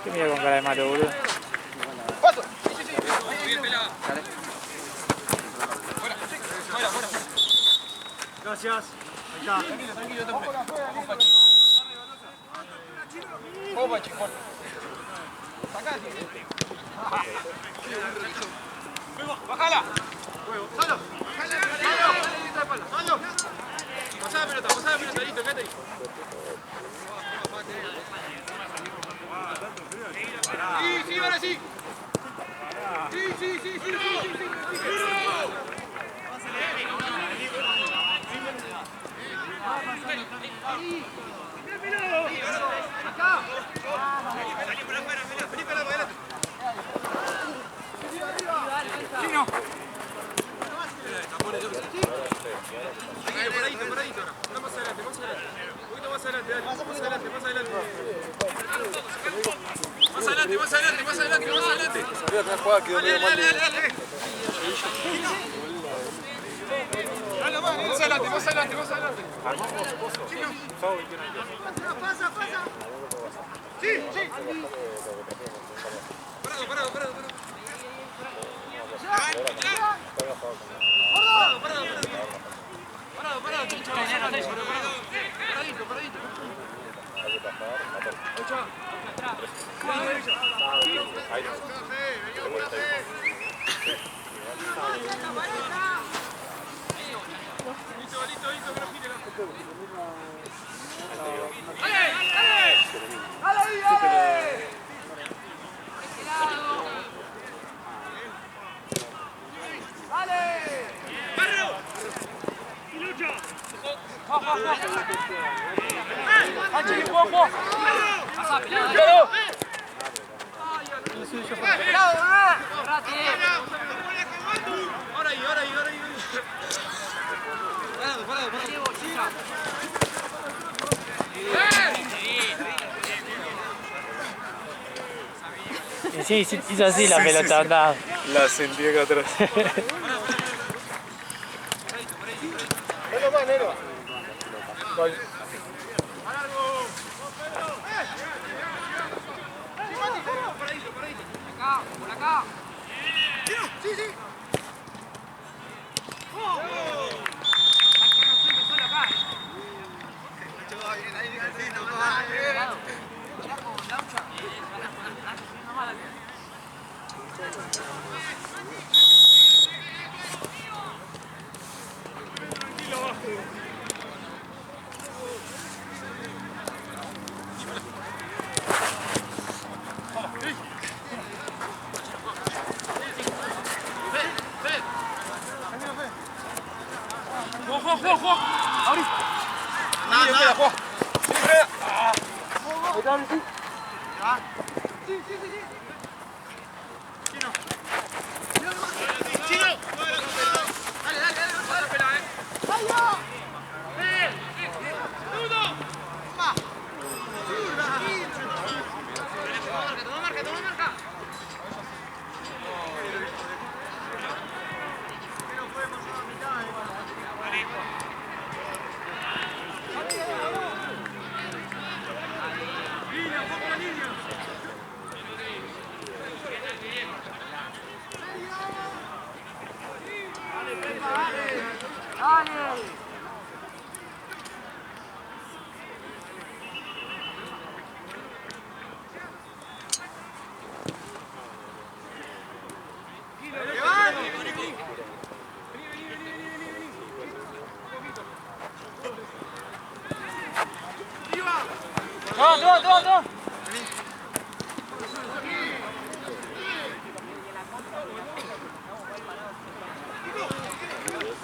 ¿Qué mira con cara de malo, boludo? ¡Paso! Sí. Bien, pelado. Fuera. Gracias. Ahí está. Tranquilo. Opa, chico. Sacate. Bájala. Solo. Solo. Pasá la pelota, listo, quédate ahí. Sí, ahora sí. Sí. Acá. Vení para adelante. Chino. Paradito. No más adelante. Un poquito más adelante, dale. Más adelante. Más adelante. Sabía que jugaba quedó medio mal. Dale. Dale, más adelante. Pasa. Sí. Parado. Parado, Chincho. Paradito. Ahí. Listo, que no gire la... ¡Ale! ¡Barro! ¡Y lucha! ¡Pasa, pelado! Ahora ahí. Parado. Sí, hizo así la pelota, andaba. La sentí acá atrás. Bueno, más, negro. Por acá. Sí. ¡Juego! ¡Abrí! ¡Nada! ¡Juego! ¡Sí! ¡Chino! ¡Dale! ¡Vaya! ¡Uno! ¡Va! ¡Toma marca! ¡No!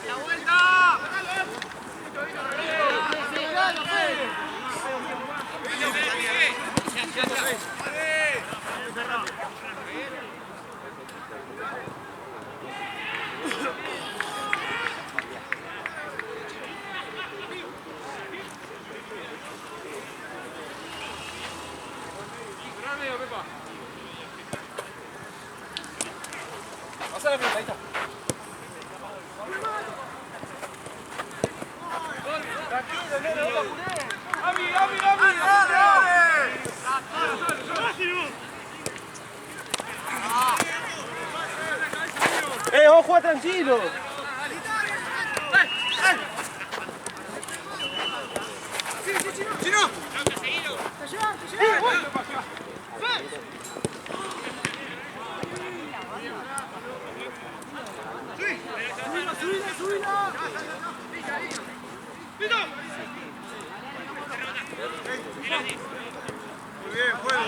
¡La vuelta! Pasa la pelota, ahí está. Vamos a jugar tranquilo. Muy bien, juego.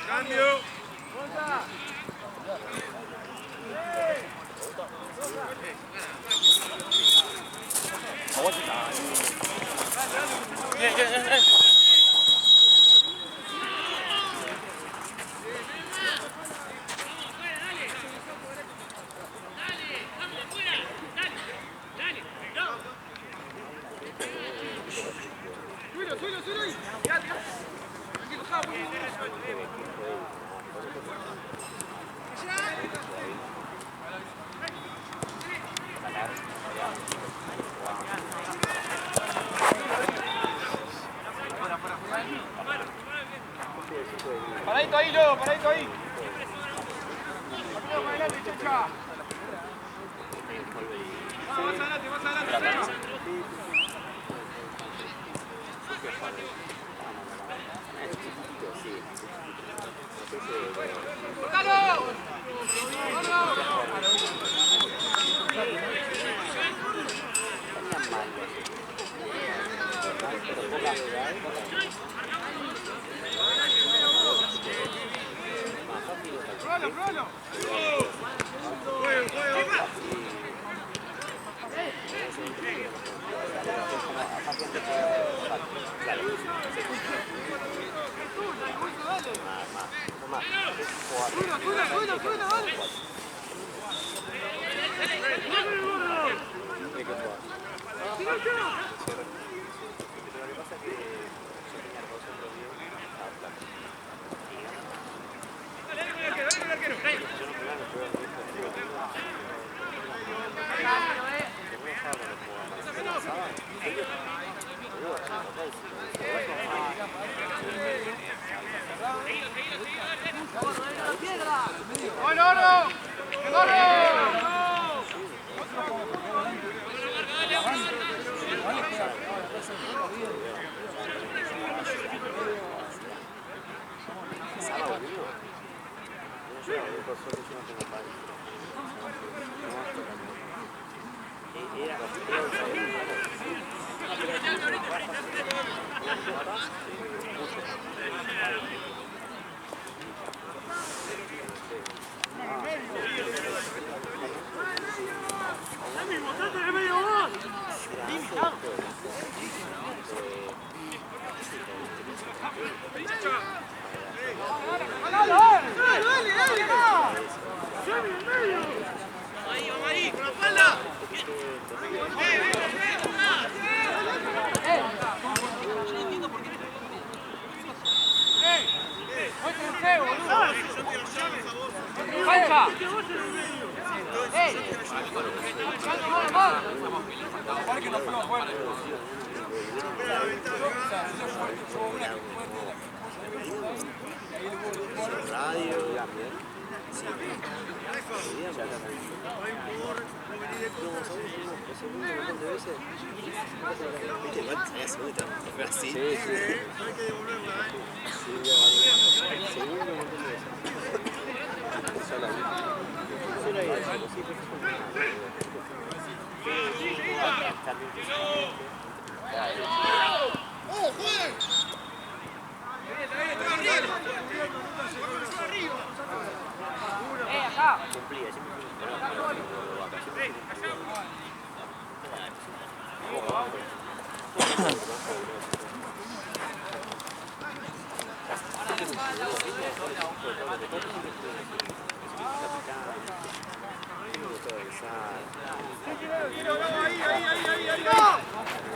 Cambio. Paradito ahí, Leo, paradito ahí. Más adelante, más adelante. Pruébalo. Juego. Ahí, con la espalda. ¡Cancha!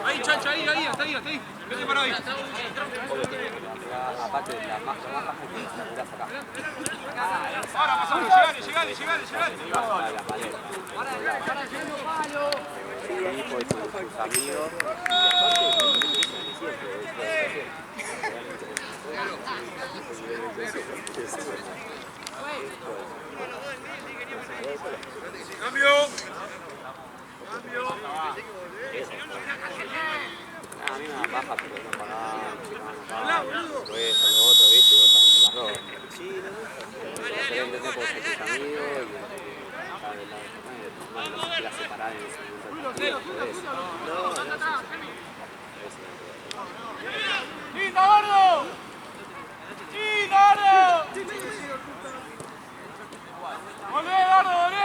Ahí, Chancha, ahí, hasta ahí. Vete para ahí. Aparte de la más baja que la acá. Ahora pasamos, llegale. Y pues sus amigos. Cambio. A mí me da paja, pero no para eso, lo otro, ¿viste? Y vos estás las dos. Sí, no entender por sus amigos y la separar en ese momento. ¡Quita, gordo! ¡Olé, gordo, olé!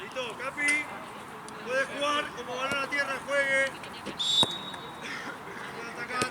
Listo, Capi, puede jugar como ganó la tierra, juegue. Puede atacar.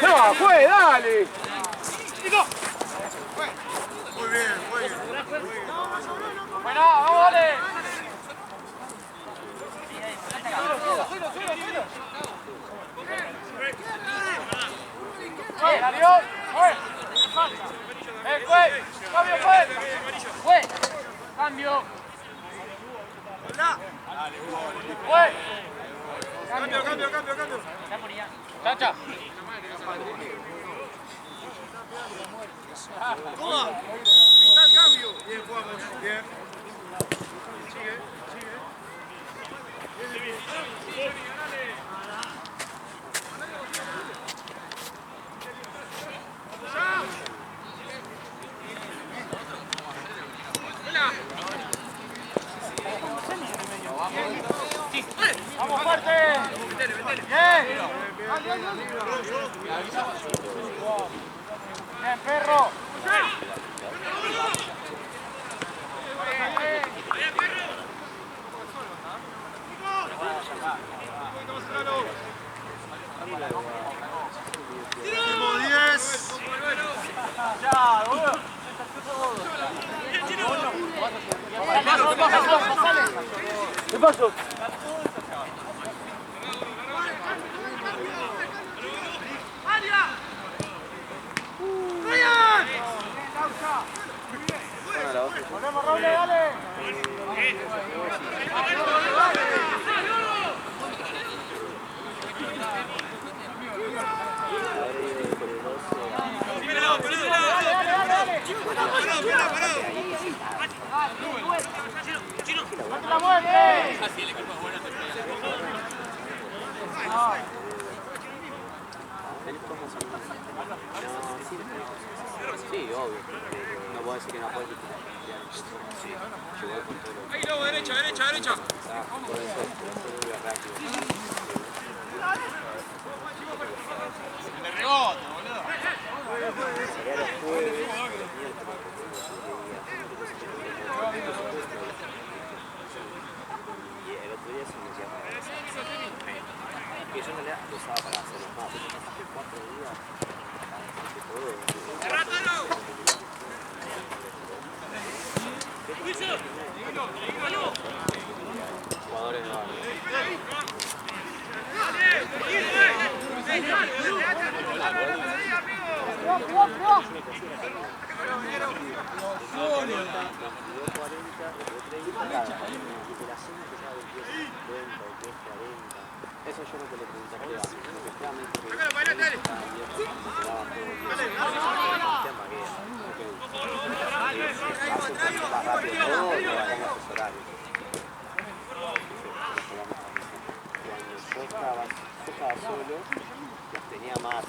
¡No, fue, dale! Muy bien. Bueno, vamos, dale. Cambio. Cambio. Chacha. Toma. Mitad cambio. Bien, jugamos. Bien. Sigue. Vamos fuerte. Bien. Bien, perro. Último 10. Ya, boludo. ¿Qué pasó? Volvemos, Roble, dale. ¡No la mueves! Sí, obvio. No puedo decir que no puedes disputar. Sí, igual con todo lo que... Ahí luego, derecha, derecha, derecha. Por eso es rápido. ¡De rebote, boludo! Sería los jueves, los miércoles. Y el otro día se me decía para eso. Que yo en realidad lo usaba para hacer los mapas. Hace 4 días hace todo. Jugadores de barrio. Eso yo no te lo pregunté a cuando yo estaba solo, las tenía más.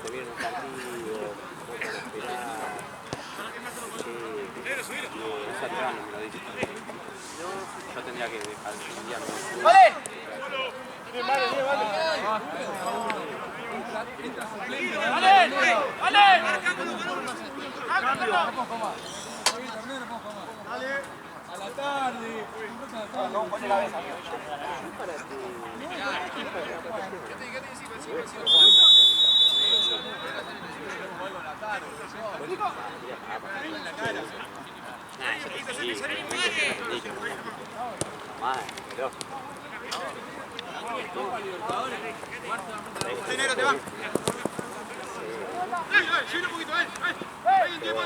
Se viene un partido, no puedo esperar. Esa trama me lo dice. Yo tendría que dejar enviarme. ¡Vale! A la tarde. No, pone la cabeza. Enero te va. Subir un poquito, ahí en tiempo,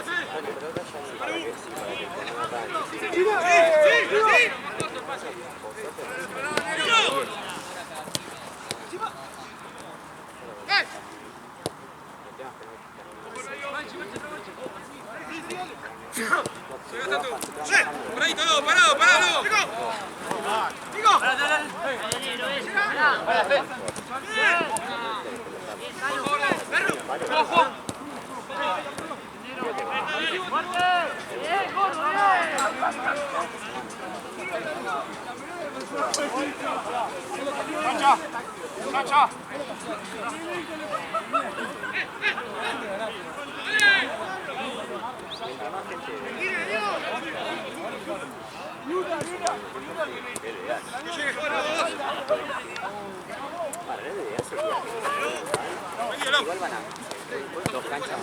por ahí todo, parado, parado. Nico. Cancha. Igual van a dos canchas.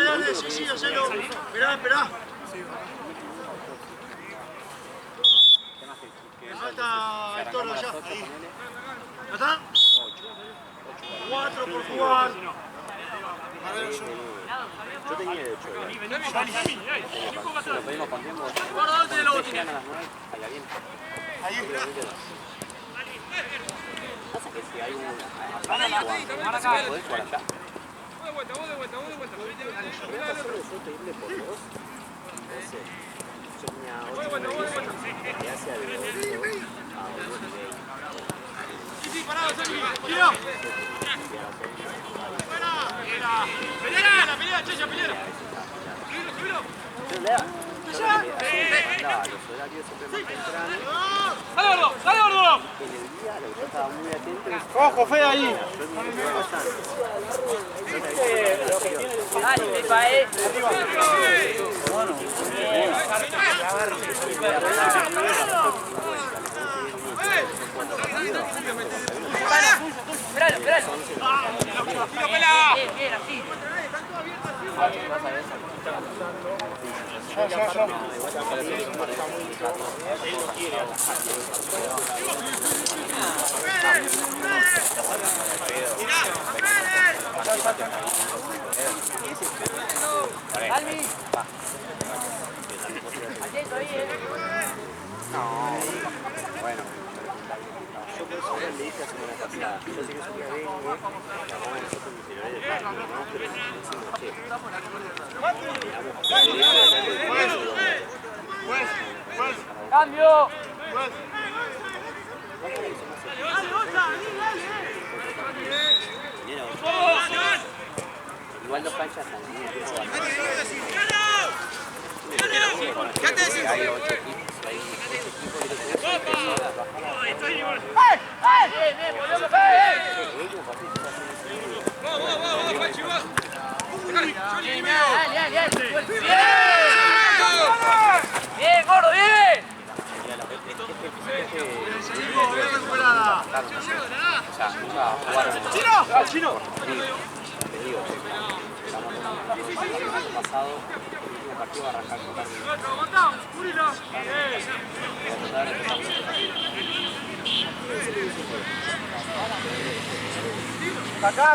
Dale, sí, hacelo. Esperá. Me falta el toro allá. Ahí. ¿Ya está? 4 por jugar. A ver, yo. Yo tenía el 8. Lo pedimos con tiempo. Llegan a las 9, allá bien. Pasa que si hay un... ¿Podés jugar acá? Vos de vuelta. Voy a pasar de ser pedirle por 2. Entonces, yo tenía 8 que hace al 8 a 1 Sí, parado, Sergi. ¡Giro! ¡Pelea, Checha, pelea! ¡Subilo! Los horarios siempre más temprano. ¡Dale, gordo! En el día, lo que yo estaba muy atento es... ¡Ojo, Fede ahí! Dale, Pepa, Esperalo. Bien, así. Almi. Atento ahí, Bueno, yo por eso le dije la semana pasada, yo sé que es un día vengo, la mamá de nosotros me tiraré de pago, ¿no? Pero decimos, che, Cambio. igual dos canchas al mismo tiempo van a ¿Qué te decís? hay 8 equipos, hay 8 equipos y los Bien, volvemos a ver. Vamos, Pachi, vos. Bien. Bien, gordo, bien. ¡Chino! pasado, el último partido va a arrancar con Carlos. ¡Aguantá! ¡Murilo!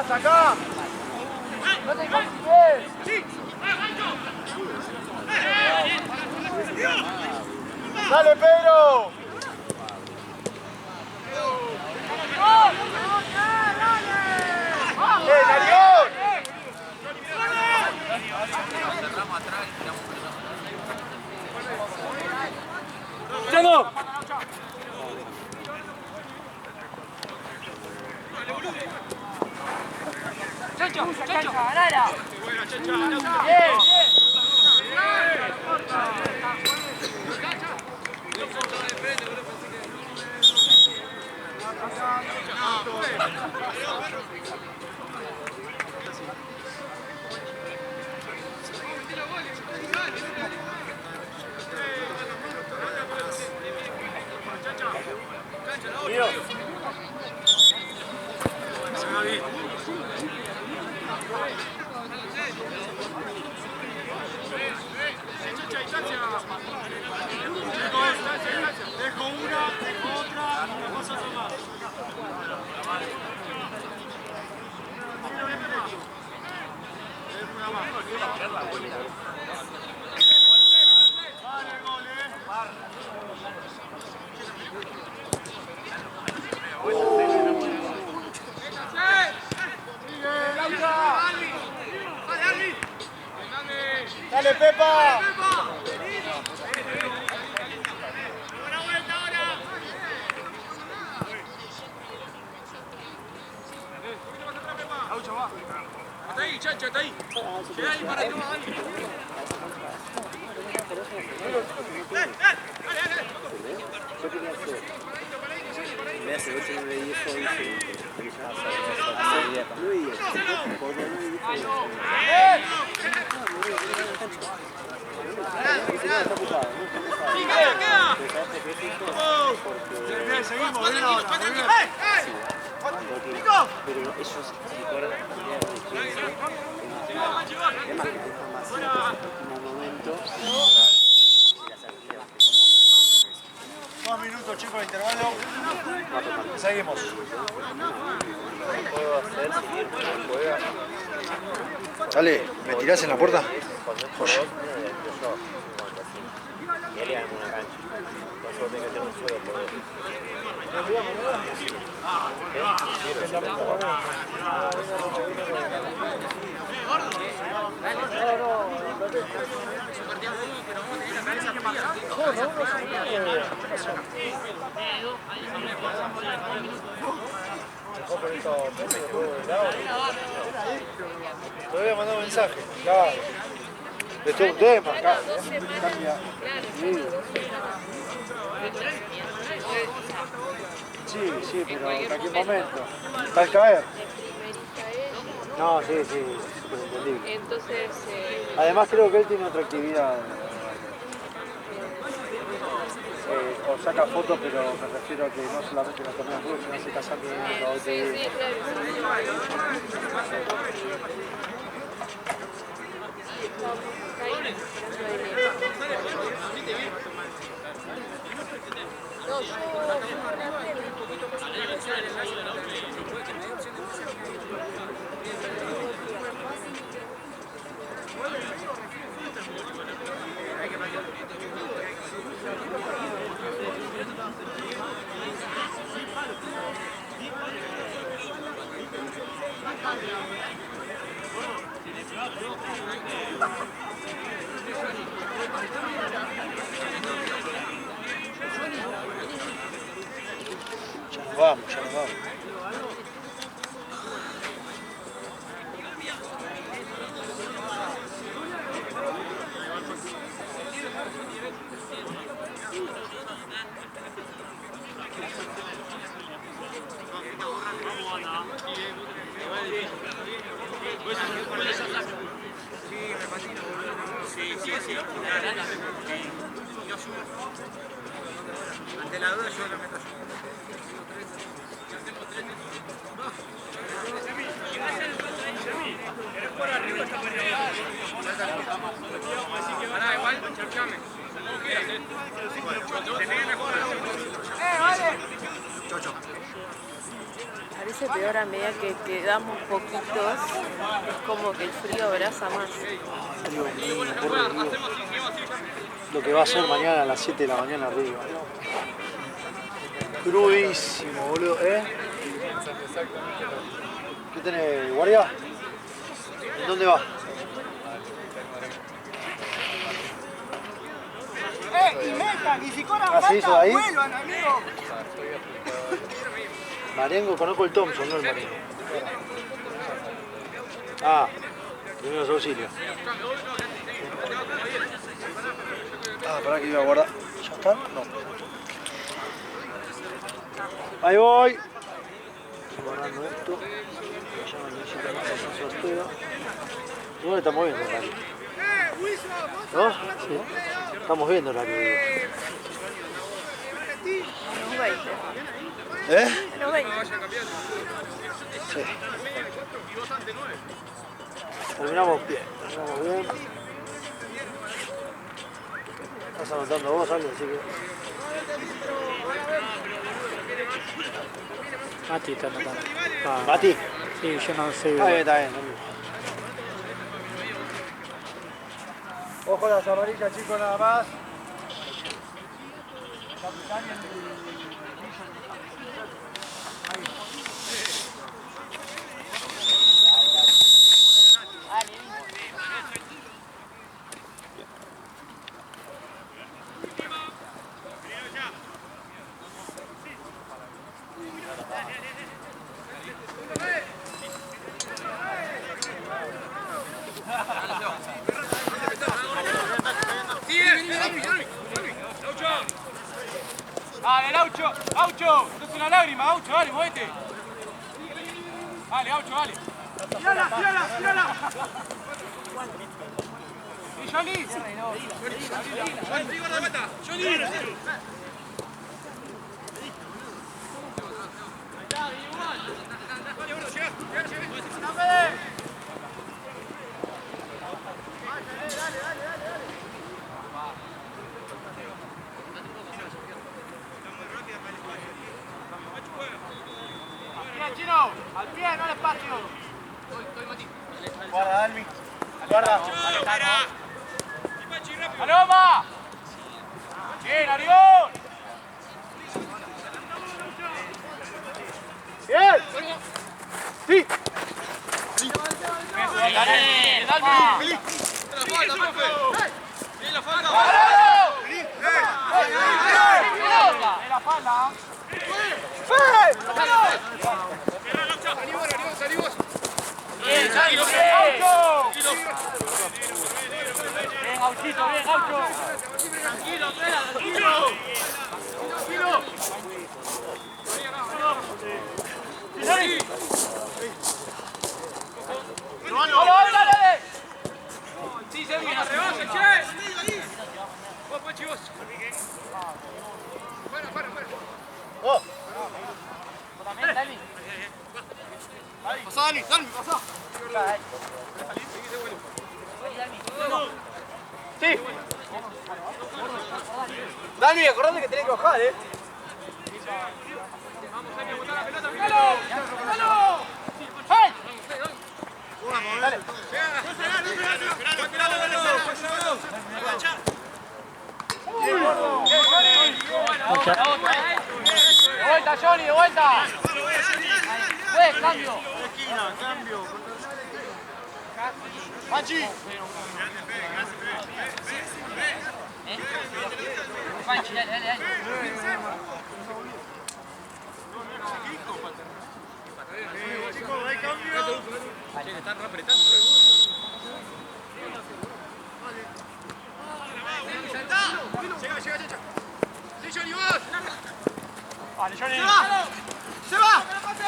¡Sacá! No te confundes. ¡Dale, Pedro! ¡Narión! ¡Chango! Chancho, ganala. Bien. Dejo una, dejo otra, vos haces más. Vale, gol, ¡Dale, Pepa! Está ahí, Chancho, está ahí. Queda ahí para atrás, dale. Yo quería hacer, en vez de hacer 8, 9, 10, 11, 9 y 10, por 9 y 10, está ocupado, ¡Sí, queda! Bien, seguimos, bien ahora, muy bien. pero ellos si recuerdan pelear de 15, es más que tengan más en el último momento y las actividades que somos. 2 minutos minutos, chicos, de intervalo. Seguimos. Dale, ¿me tirás en la puerta? Joya. Y él iba en una cancha. Entonces vos tenés que tener un suelo por él. Te voy a mandar un mensaje. Claro. Esto es un tema, acá. Sí, sí, pero en cualquier momento. ¿Está al caer? No, sí, sí, súper entendible. Entonces, Además creo que él tiene otra actividad. O saca fotos, pero me refiero a que no solamente la torneo de fútbol, sino hace casamiento. sí, no, Ya nos vamos, ya nos vamos. Ante la duda yo lo meto yo. Pará, igual, chame. Como quieras, vale. Chocho. parece peor a medida que quedamos poquitos, es como que el frío abraza más. Lo que va a ser mañana a las 7 de la mañana arriba. Crudísimo, boludo, ¿eh? ¿Qué tenés, guardia? ¿En dónde va? Y metan, y si corran ¿Ah, se hizo falta, ahí? vuelvan, amigo. Marengo, conozco el Thompson, no el Marengo. Ah, primeros auxilios. Ah, pará que iba a guardar. ¿Ya está? No. Ahí voy. Estoy guardando esto. Ya no necesito más un sorteo. Igual estamos viendo el horario. ¿No? Sí. Estamos viendo el horario. Menos 20. ¿Eh? Menos 20. Sí. Terminamos bien, terminamos bien. Estás anotando vos, Ale, así que... Mati está anotando. Mati. Sí, yo no sé. Está bien, está bien. Ojo a las amarillas, chicos, nada más. Dale, Laucho, Laucho, no es una lágrima, Laucho, dale, muévete. Dale, Laucho, dale. ¡Tírala, tírala, tírala! ¡Y Johnny! ¡Johnny, guardameta! ¡Johnny! Vale, bueno, llega, llega. Chino, al pie, no al espacio. Guarda, Dalmi. Guarda. ¡Paloma! ¡Bien, Arión! ¡Bien! ¡Sí! Bien, Gauchito, bien, Gaucho. Tranquilo, tranquilo. Tranquilo. ¡Dale! Sí, se viene. ¡Rebase, che! ¡Vos, Pachi, vos! ¡Fuera! ¡Oh! También, Dani. Pasá, Dani, pasá. ¡Sí! Dani, acordate que tenés que bajar, ¡Dalo! ¡Hey! Dale. ¡De vuelta, Johnny, de vuelta! Cambio. Esquina, cambio. Panchi. Panchi, dale. Chicos, hay cambio. Están apretando. Llega. Sí, Johnny, vos. Vale, Johnny. ¡Se va! No hay falta.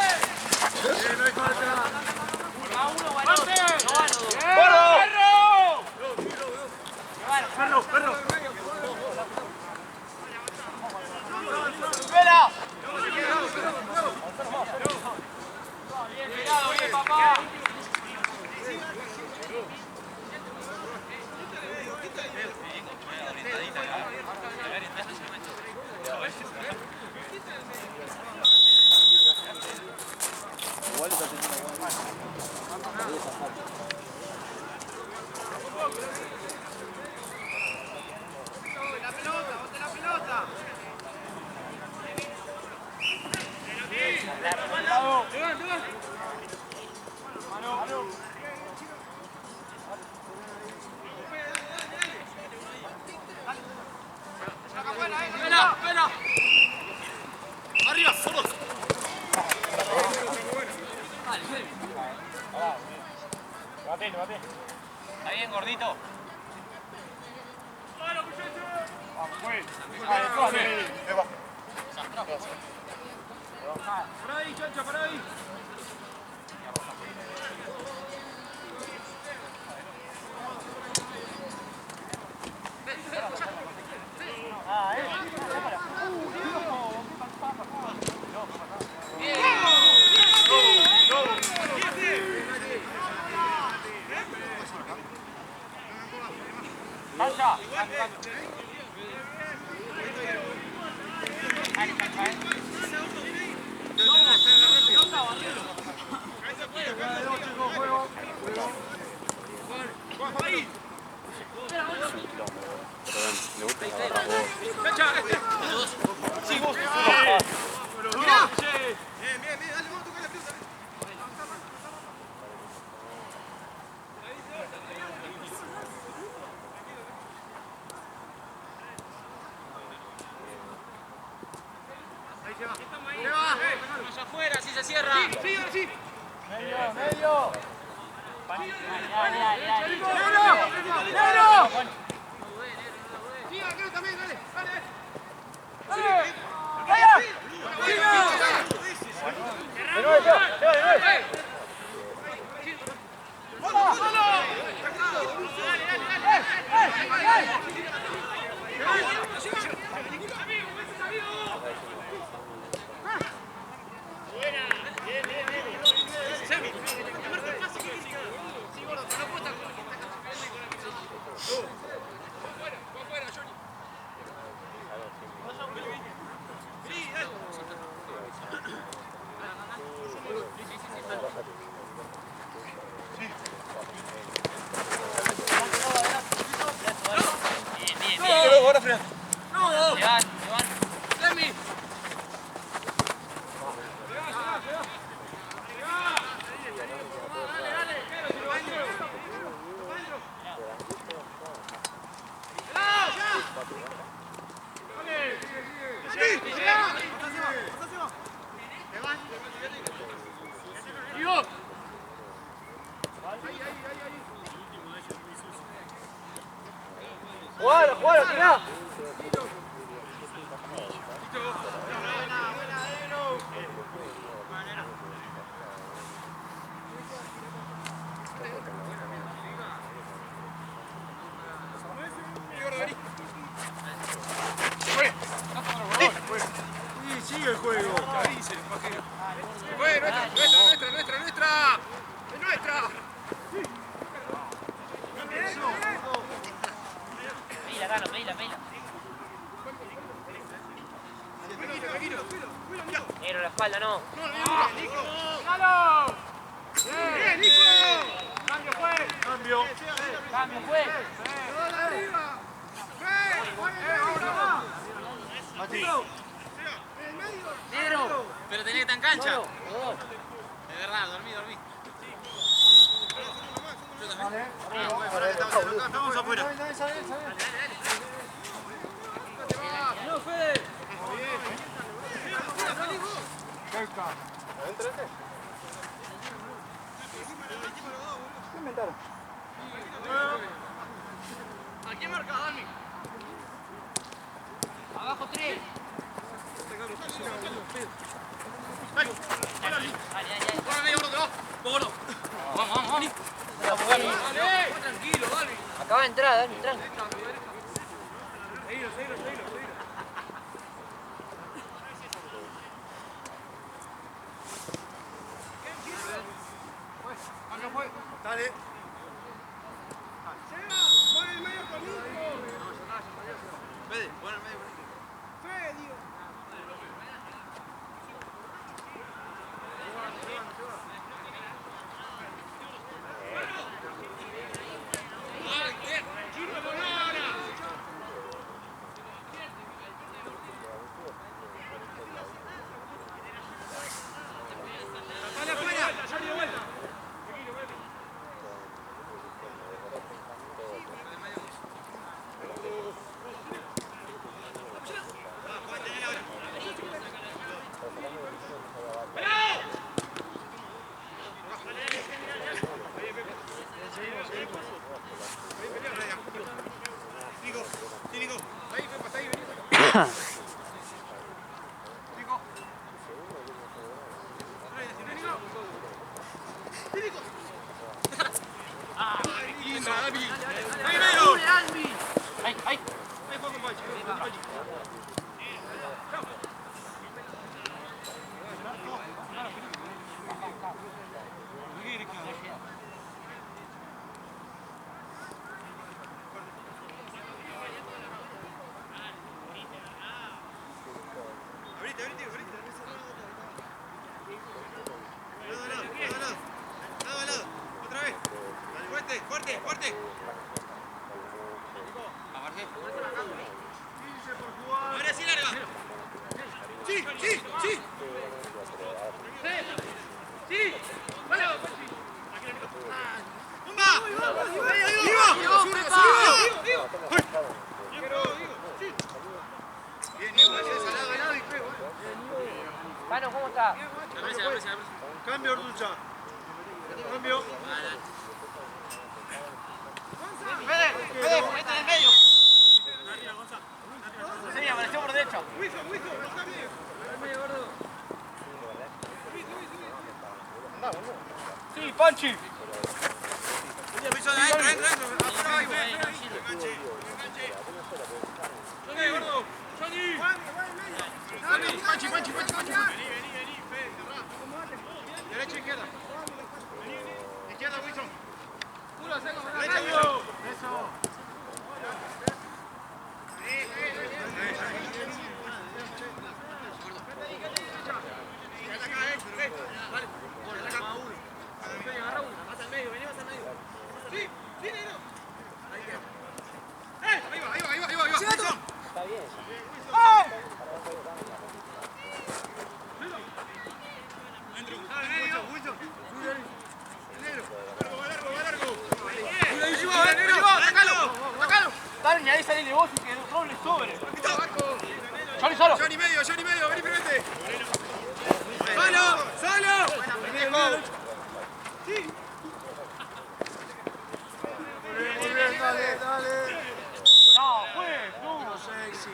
¡Perro! ¡Vela! Bien, papá. Igual está teniendo buena mano. ¡Bote la pelota! ¡Espera! Arriba, solos. Bate. Está bien, gordito. Para ahí, Chancha, para ahí. Chancha. Afuera, así se cierra. Sí. Medio. Sí, acá también, dale. el juego. ¡Fue! ¡Nuestra! ¡Es nuestra! Medila, Gano, medila. Negro, la espalda, no. ¡Galo! ¡Bien, Nico! ¡Cambio fue! Cambio. Cambio, fue. Mati. Negro. Pero tenía que estar en cancha. De verdad, dormí. Estamos afuera. ¡No, Fede! ¿Qué inventaron? ¿A quién marca, Dani? Abajo 3. Vamos. Dale, tranquilo, dale. Acaba de entrar, Dani, tranqui. Seguilo. Dale. Pon el medio conmigo. Fede, pon el medio. Fede, digo. Fuerte. Ahora sí, larga. Sí. Bueno. Gano, ¿cómo está? Cambio, Orducha. Cambio. Fede, ponete en el medio. Sí, apareció por derecha. Sí, Panchi. Panchi. Derecha, izquierda. Izquierda, Wilson. Derecha, Wilson. Eso. Dale, ahí salí de vos y que doble sobre. Solo. Johnny medio, vení frente. Solo. Sí. Muy bien, dale. No, pues, no. Sí.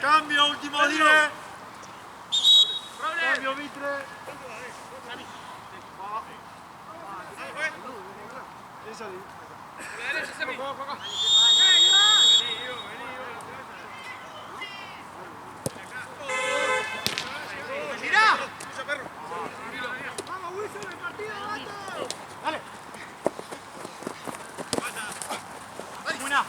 Cambio, último 10. Cambio, Mitre. Vamos, Wilson, el partido, vato. Dale. Buena.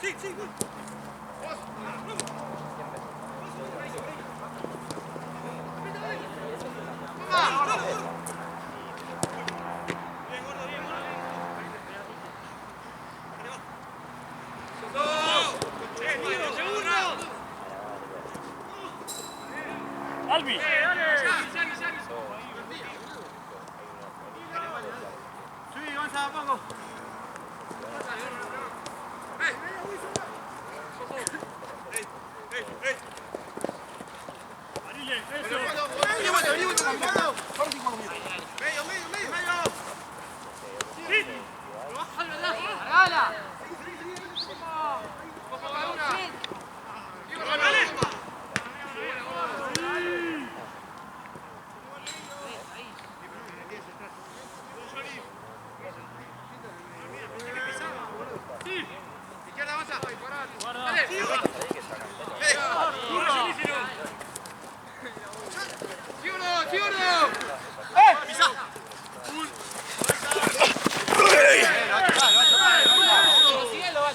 Sí, sí, Albi. sí, avanza, Paco.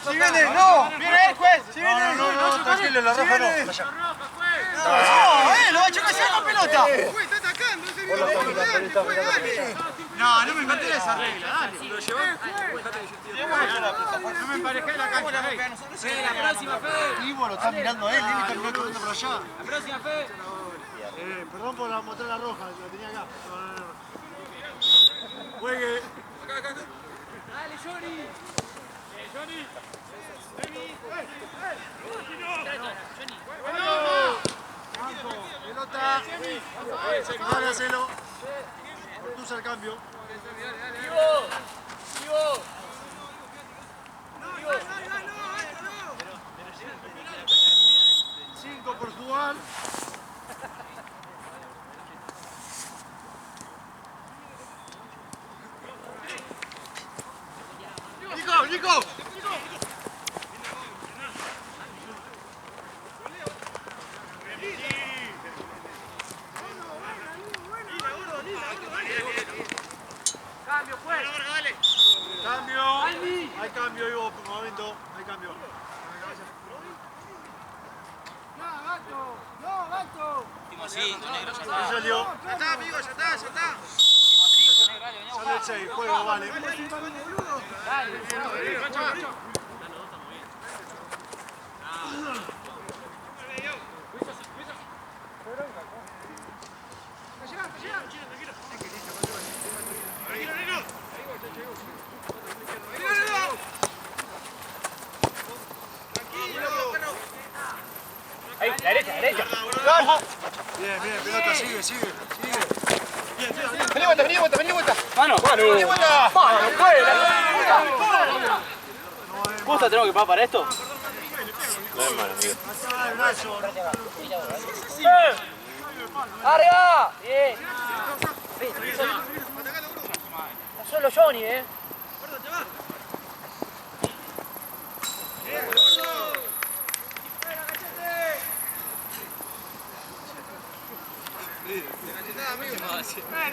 ¡Si viene! ¡No! ¡Viene el juez! ¡Si viene! No, tranquilo, la roja no. Allá. ¡No! ¡Lo va a chocar con pelota! Está atacando, ese video dale. No, no me interesa esa regla, dale. ¿Lo llevas? No me emparejé la cancha, Rey. La próxima, Fe. Ivo lo está mirando a él, Lili está mirando por allá. La próxima, Fe. Perdón por mostrar la roja, la tenía acá. Juegue. Dale, Johnny. Johnny. Pelota. Dale, hacelo. Ortuza al cambio. 5 por jugar. ¡Nico! ¡Nico! Cambio, pues. Dale. Cambio. Hay cambio, Ivo, por momento. Hay cambio. No, gato. ¿Quién salió? Ya está, amigo, ya está, ya está. Sale el 6, juego, vale. Ahí, la derecha, la derecha. Bien, bien, pelota, sigue, sigue, sigue. Vení vuelta, vení vuelta, vení vuelta. Mano, Vení vuelta. mano, ¿Justo tenemos que pagar para esto? Pasá el brazo. ¡Arriba! Bien. Solo Johnny,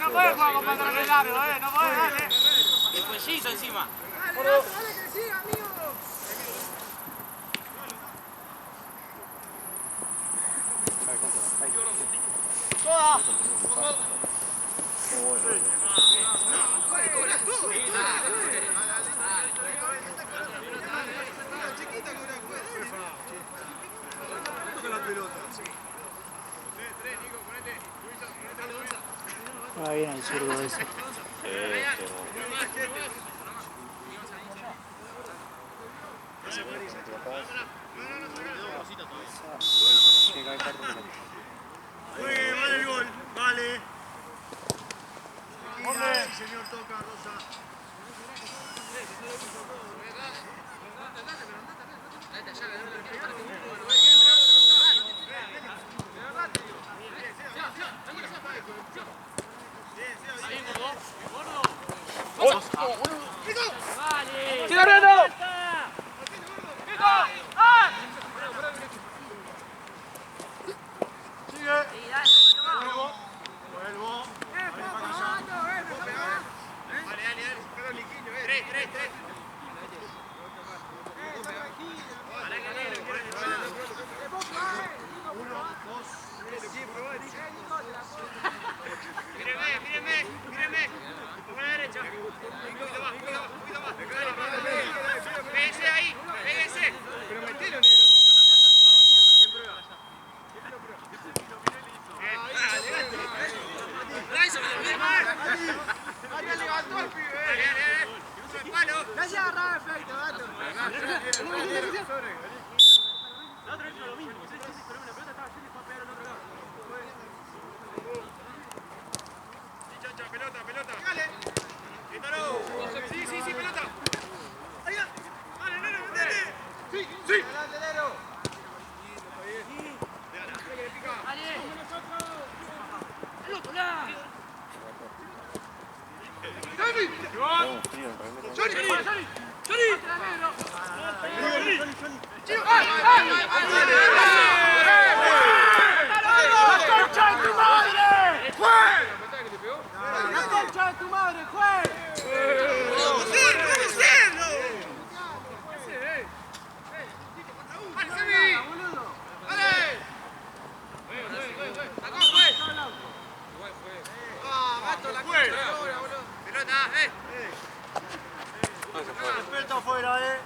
No puedes jugar con pantalones largos, no puedes, dale. El cuellito encima. Dale, que siga, amigo. Va bien el zurdo ese. Juegue, vale el gol, vale. Sí, señor, toca, Rosa. ¡Sigue Brando!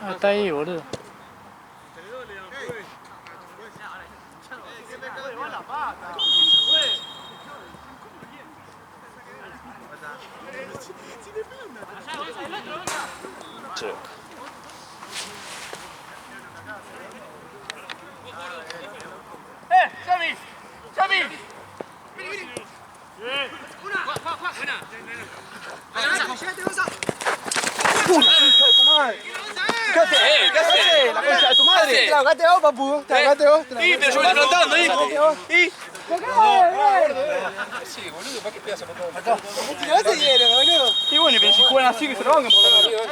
Ah, está ahí, boludo. Sí. ¡Xavi! ¡Xavi! ¿Qué haces? La concha de tu madre. Tragate vos, papu. Tragate vos. Sí, pero yo voy flotando, ¿eh? Sí, boludo, ¿para qué pedazo no? Y bueno, pero si juegan así que se lo van a poner.